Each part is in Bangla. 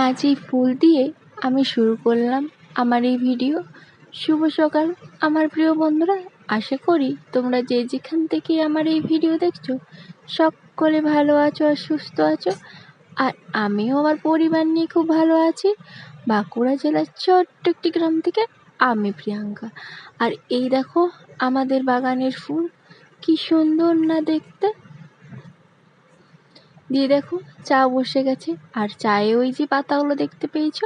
আজ এই ফুল দিয়ে আমি শুরু করলাম আমার এই ভিডিও। শুভ সকাল আমার প্রিয় বন্ধুরা, আশা করি তোমরা যে যেখান থেকে আমার এই ভিডিও দেখছো সকলে ভালো আছো আর সুস্থ আছো। আর আমিও আমার পরিবার নিয়ে খুব ভালো আছি। বাঁকুড়া জেলার ছোট্ট একটি গ্রাম থেকে আমি প্রিয়াঙ্কা। আর এই দেখো আমাদের বাগানের ফুল, কি সুন্দর না দেখতে। দিয়ে দেখো চা বসে গেছে, আর চায়ে ওই যে পাতাগুলো দেখতে পেয়েছো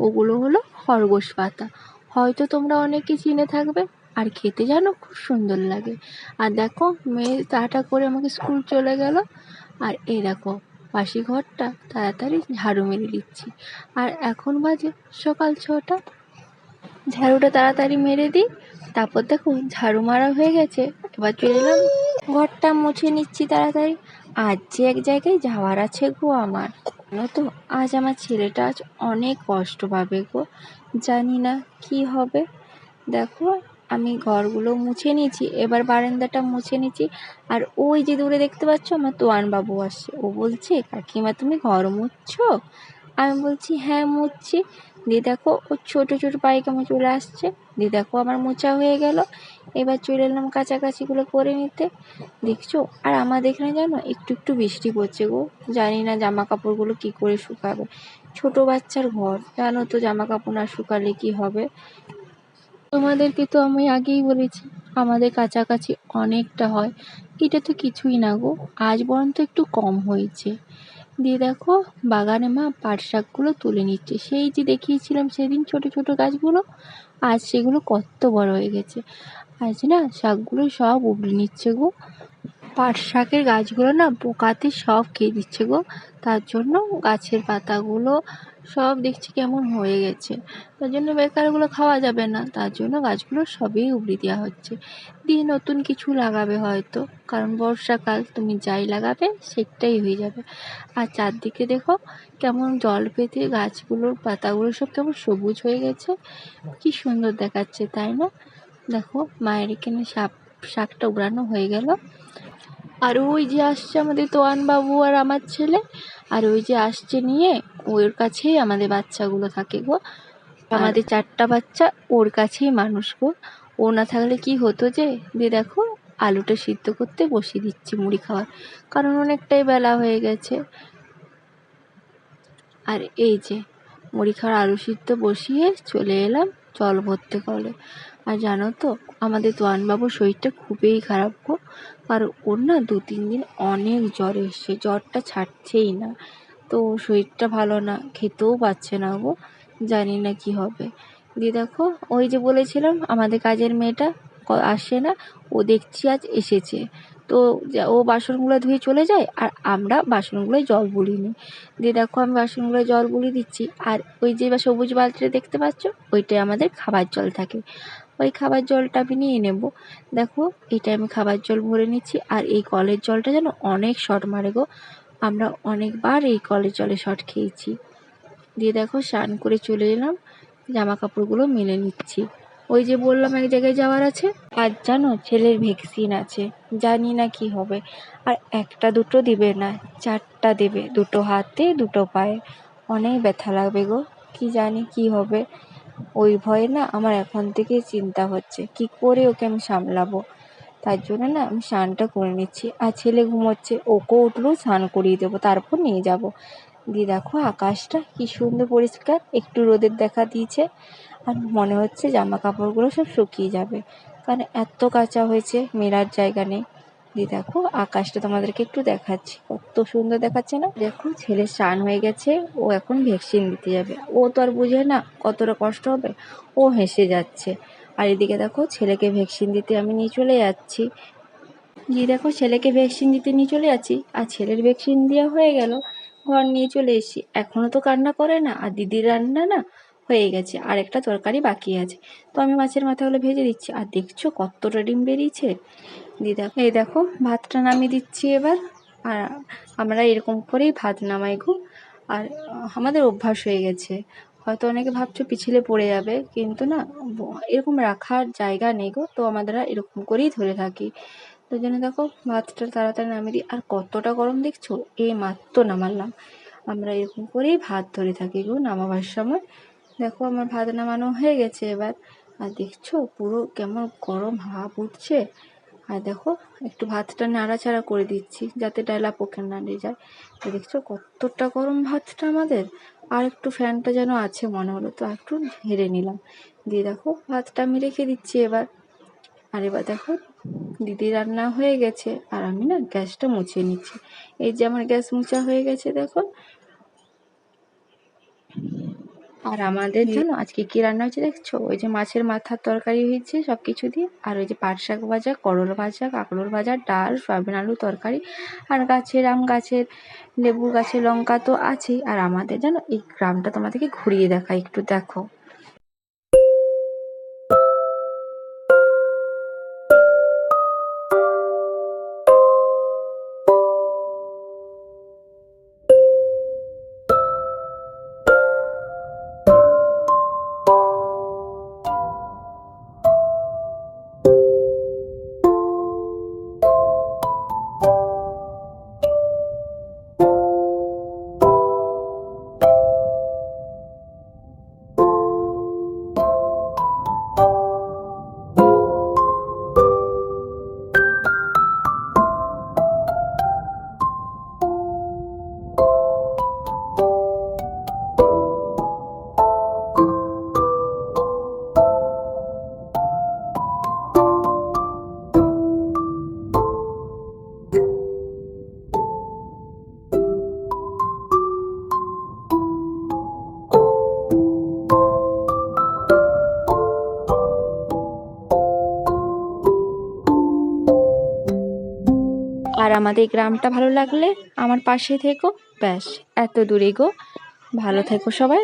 ওগুলো হলো খরগোশ পাতা। হয়তো তোমরা অনেকে চিনে থাকবে, আর খেতে জানো খুব সুন্দর লাগে। আর দেখো মেয়ে চাটা করে আমাকে স্কুল চলে গেল। আর এই দেখো বাসি ঘরটা তাড়াতাড়ি ঝাড়ু মেরে দিচ্ছি। আর এখন বাজে সকাল 6টা। ঝাড়ুটা তাড়াতাড়ি মেরে দিই, তারপর দেখো ঝাড়ু মারা হয়ে গেছে। এবার চলে এলাম ঘরটা মুছে নিচ্ছি তাড়াতাড়ি। আজ যে এক জায়গায় যাওয়ার আছে গো আমার, জানো তো আজ আমার ছেলেটা আজ অনেক কষ্ট পাবে গো, জানি না কি হবে। দেখো আমি ঘরগুলো মুছে নিয়েছি, এবার বারান্দাটা মুছে নিচ্ছি। আর ওই যে দূরে দেখতে পাচ্ছ আমার তোয়ান বাবু আসছে, ও বলছে কাকিমা তুমি ঘর মুছছো? আমি বলছি হ্যাঁ মুছছি। দিয়ে দেখো ও ছোট ছোট পায়খানা চলে আসছে। দিয়ে দেখো আমার মোছা হয়ে গেল। এবার চলে এলাম কাছাকাছিগুলো করে নিতে, দেখছো। আর আমাদের এখানে জানো একটু একটু বৃষ্টি পড়ছে গো, জানি না জামা কাপড়গুলো কি করে শুকাবে। ছোট বাচ্চার ঘর, জানো তো জামা কাপড় না শুকালে কি হবে। তোমাদেরকে তো আমি আগেই বলেছি আমাদের কাছাকাছি অনেকটা হয়, এটা তো কিছুই না গো, আজ বরঞ্চ একটু কম হয়েছে। দিয়ে দেখো বাগানে মা পাট শাকগুলো তুলে নিচ্ছে, সেই যে দেখিয়েছিলাম সেদিন ছোট ছোট গাছগুলো, আজ সেগুলো কত বড় হয়ে গেছে। আজ না শাকগুলো সব উবড়ে নিচ্ছে গো। পাট শাকের গাছগুলো না পোকাতে সব খেয়ে দিচ্ছে গো, তার জন্য গাছের পাতাগুলো সব দেখছি কেমন হয়ে গেছে। তার জন্য বেকারগুলো খাওয়া যাবে না, তার জন্য গাছগুলো সবই উবড়ে দেওয়া হচ্ছে। দিয়ে নতুন কিছু লাগাবে হয়তো, কারণ বর্ষাকাল তুমি যাই লাগাবে সেটাই হয়ে যাবে। আর চারদিকে দেখো কেমন জল পেতে গাছগুলোর পাতাগুলো সব কেমন সবুজ হয়ে গেছে, কি সুন্দর দেখাচ্ছে তাই না। দেখো মায়ের এখানে শাকটা উড়ানো হয়ে গেল। আর ওই যে আসছে আমাদের তোয়ান বাবু আর আমার ছেলে, আর ওই যে আসছে নিয়ে, ওর কাছেই আমাদের বাচ্চাগুলো থাকে গো। আমাদের 4টা বাচ্চা ওর কাছেই মানুষ গো, ও না থাকলে কি হতো যে। দিয়ে দেখো আলুটা সিদ্ধ করতে বসিয়ে দিচ্ছি মুড়ি খাওয়ার, কারণ অনেকটাই বেলা হয়ে গেছে। আর এই যে মুড়ি খাওয়ার আলু সিদ্ধ বসিয়ে চলে এলাম জল ভরতে কলে। আর জানো তো আমাদের তোয়ানবাবুর শরীরটা খুবই খারাপ গো, কারণ ওর না 2-3 দিন অনেক জ্বর এসছে, জ্বরটা ছাড়ছেই না। তো শরীরটা ভালো না, খেতেও পাচ্ছে না গো, জানি না কি হবে। দিয়ে দেখো ওই যে বলেছিলাম আমাদের কাজের মেয়েটা আসে না, ও দেখছি আজ এসেছে। তো ও বাসনগুলো ধুয়ে চলে যায়, আর আমরা বাসনগুলোয় জল বুলিয়ে নিই। দিয়ে দেখো আমি বাসনগুলোয় জল বুলিয়ে দিচ্ছি, আর ওই যে সবুজ বালতিটা দেখতে পাচ্ছ ওইটাই আমাদের খাবার জল থাকে, ওই খাবার জলটা আমি নিয়ে নেব। দেখো এটা আমি খাবার জল ভরে নিচ্ছি। আর এই কলের জলটা যেন অনেক শর্ট মারে গো, আমরা অনেকবার এই কলের জলে শর্ট খেয়েছি। দিয়ে দেখো স্নান করে চলে এলাম, জামা কাপড়গুলো মেলে নিচ্ছি। ওই যে বললাম এক জায়গায় যাওয়ার আছে, আর জানো ছেলের ভ্যাকসিন আছে, জানি না কি হবে। আর একটা দুটো দিবে না, 4টা দেবে, 2টো হাতে 2টো পায়ে। অনেক ব্যথা লাগবে গো, কি জানি কি হবে। ওই ভয়ে না আমার এখন থেকে চিন্তা হচ্ছে কি করে ওকে আমি সামলাবো। তার জন্য না আমি স্নানটা করে নিচ্ছি। আর ছেলে ঘুমোচ্ছে, ওকেও উঠলেও স্নান করিয়ে দেবো, তারপর নিয়ে যাব। দিয়ে দেখো আকাশটা কি সুন্দর পরিষ্কার, একটু রোদের দেখা দিয়েছে। আর মনে হচ্ছে জামা কাপড়গুলো সব শুকিয়ে যাবে, কারণ এত কাঁচা হয়েছে, মেলার জায়গা নেই। দিয়ে দেখো আকাশটা তোমাদেরকে একটু দেখাচ্ছি, কত সুন্দর দেখাচ্ছে না। দেখো ছেলে স্নান হয়ে গেছে, ও এখন ভ্যাকসিন দিতে যাবে। ও তো আর বুঝে না কতটা কষ্ট হবে, ও হেসে যাচ্ছে। আর এদিকে দেখো ছেলেকে ভ্যাকসিন দিতে আমি নিয়ে চলে যাচ্ছি। গিয়ে দেখো ছেলেকে ভ্যাকসিন দিতে নিয়ে চলে যাচ্ছি, আর ছেলের ভ্যাকসিন দেওয়া হয়ে গেল, ঘর নিয়ে চলে এসেছি। এখনও তো কান্না করে না, আর দিদির রান্না না হয়ে গেছে, আর একটা তরকারি বাকি আছে। তো আমি মাছের মাথাগুলো ভেজে দিচ্ছি। আর দেখছো কতটা ডিম বেরিয়েছে। দিয়ে দেখো এই দেখো ভাতটা নামিয়ে দিচ্ছি এবার। আর আমরা এরকম করেই ভাত নামাই গো। আর আমাদের অভ্যাস হয়ে গেছে। হয়তো অনেকে ভাবছো পিছলে পড়ে যাবে, কিন্তু না এরকম রাখার জায়গা নেই গো, তো আমরা এরকম করেই ধরে থাকি। তো জন্য দেখো ভাতটা তাড়াতাড়ি নামিয়ে দিই। আর কতটা গরম দেখছো, এই মাত্র নামালাম। আমরা এরকম করেই ভাত ধরে থাকি গো নামাবার সময়। দেখো আমার ভাত নামানো হয়ে গেছে এবার। আর দেখছো পুরো কেমন গরম ভাপ উঠছে। আর দেখো একটু ভাতটা নাড়াচাড়া করে দিচ্ছি যাতে ডালা পোকে না যায়। তো দেখছো কতটা গরম ভাতটা আমাদের। আর একটু ফ্যানটা যেন আছে মনে হলো, তো একটু ঝেড়ে নিলাম। দিয়ে দেখো ভাতটা আমি রেখে দিচ্ছি এবার। আর এবার দেখো দিদি রান্না হয়ে গেছে আর আমি না গ্যাসটা মুছিয়ে নিচ্ছি। এই যে আমার গ্যাস মোছা হয়ে গেছে দেখো। আর আমাদের জানো আজকে কি রান্না হয়েছে দেখছো? ওই যে মাছের মাথার তরকারি হয়েছে সব কিছু দিয়ে, আর ওই যে পাট শাক ভাজা, করলা ভাজা, কাঁকরোল ভাজা, ডাল, সয়াবিন আলু তরকারি, আর গাছের আম, গাছের লেবু, গাছের লঙ্কা তো আছেই। আর আমাদের জানো এই গ্রামটা তোমাদেরকে ঘুরিয়ে দেখাই, একটু দেখো। আর আমাদের গ্রামটা ভালো লাগলে আমার পাশে থেকো। ব্যাস এত দূরে গো। ভালো থেকো সবাই।